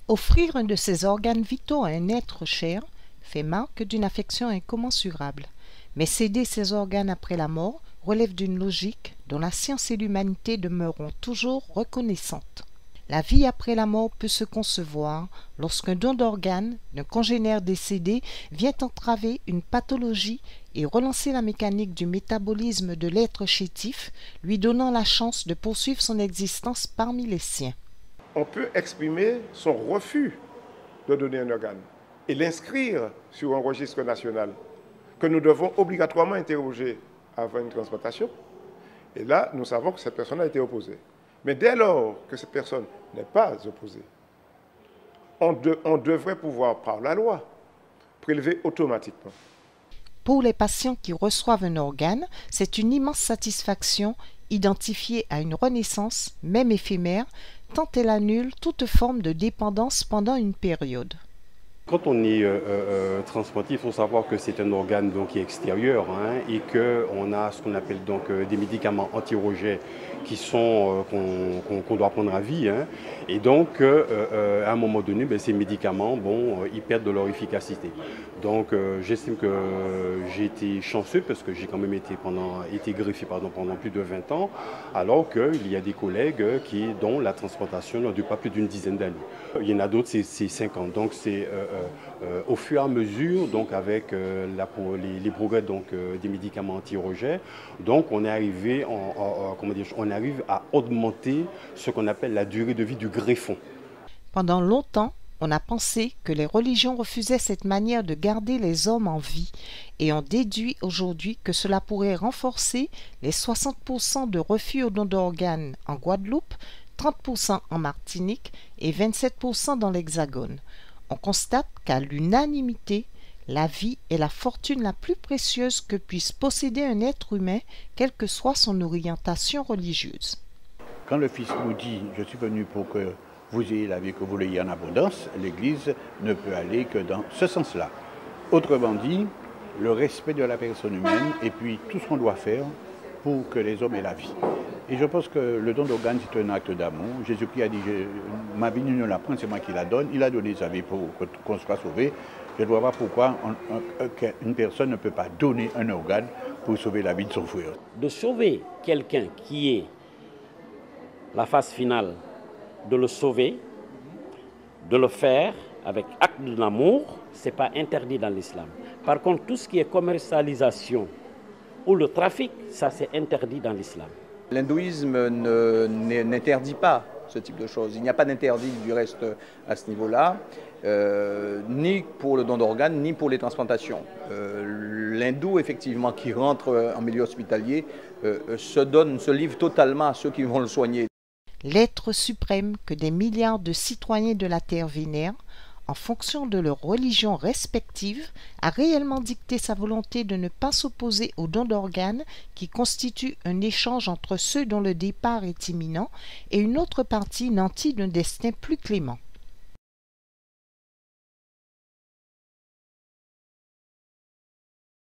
Offrir un de ses organes vitaux à un être cher fait marque d'une affection incommensurable. Mais céder ses organes après la mort relève d'une logique dont la science et l'humanité demeureront toujours reconnaissantes. La vie après la mort peut se concevoir lorsqu'un don d'organes d'un congénère décédé vient entraver une pathologie et relancer la mécanique du métabolisme de l'être chétif, lui donnant la chance de poursuivre son existence parmi les siens. On peut exprimer son refus de donner un organe et l'inscrire sur un registre national que nous devons obligatoirement interroger avant une transplantation. Et là, nous savons que cette personne a été opposée. Mais dès lors que cette personne n'est pas opposée, on devrait pouvoir, par la loi, prélever automatiquement. Pour les patients qui reçoivent un organe, c'est une immense satisfaction identifiée à une renaissance, même éphémère, tant elle annule toute forme de dépendance pendant une période. Quand on est transplanté, il faut savoir que c'est un organe donc, qui est extérieur et qu'on a ce qu'on appelle donc, des médicaments anti-rejet qui sont qu'on doit prendre à vie. Et donc, à un moment donné, ces médicaments, ils perdent de leur efficacité. Donc, j'estime que j'ai été chanceux parce que j'ai quand même été greffé pendant plus de 20 ans, alors qu'il y a des collègues dont la transplantation ne dure pas plus d'une dizaine d'années. Il y en a d'autres, c'est 5 ans. Donc, c'est au fur et à mesure, donc avec les progrès des médicaments anti-rejet, donc on est arrivé, on arrive à augmenter ce qu'on appelle la durée de vie du greffon. Pendant longtemps, on a pensé que les religions refusaient cette manière de garder les hommes en vie et on déduit aujourd'hui que cela pourrait renforcer les 60% de refus au don d'organes en Guadeloupe, 30% en Martinique et 27% dans l'Hexagone. On constate qu'à l'unanimité, la vie est la fortune la plus précieuse que puisse posséder un être humain, quelle que soit son orientation religieuse. Quand le Fils nous dit « Je suis venu pour que vous ayez la vie, que vous l'ayez en abondance », l'Église ne peut aller que dans ce sens-là. Autrement dit, le respect de la personne humaine et puis tout ce qu'on doit faire pour que les hommes aient la vie. Et je pense que le don d'organes, c'est un acte d'amour. Jésus-Christ a dit « Ma vie, ne la prends, c'est moi qui la donne ». Il a donné sa vie pour qu'on soit sauvé. Je ne vois pas pourquoi une personne ne peut pas donner un organe pour sauver la vie de son frère. De sauver quelqu'un qui est la phase finale, de le sauver, de le faire avec acte d'amour, ce n'est pas interdit dans l'islam. Par contre, tout ce qui est commercialisation ou le trafic, ça c'est interdit dans l'islam. L'hindouisme n'interdit pas ce type de choses. Il n'y a pas d'interdit du reste à ce niveau-là, ni pour le don d'organes, ni pour les transplantations. L'hindou, effectivement, qui rentre en milieu hospitalier, se livre totalement à ceux qui vont le soigner. L'être suprême que des milliards de citoyens de la Terre vénèrent, en fonction de leur religion respective, a réellement dicté sa volonté de ne pas s'opposer au don d'organes qui constitue un échange entre ceux dont le départ est imminent et une autre partie nantie d'un destin plus clément.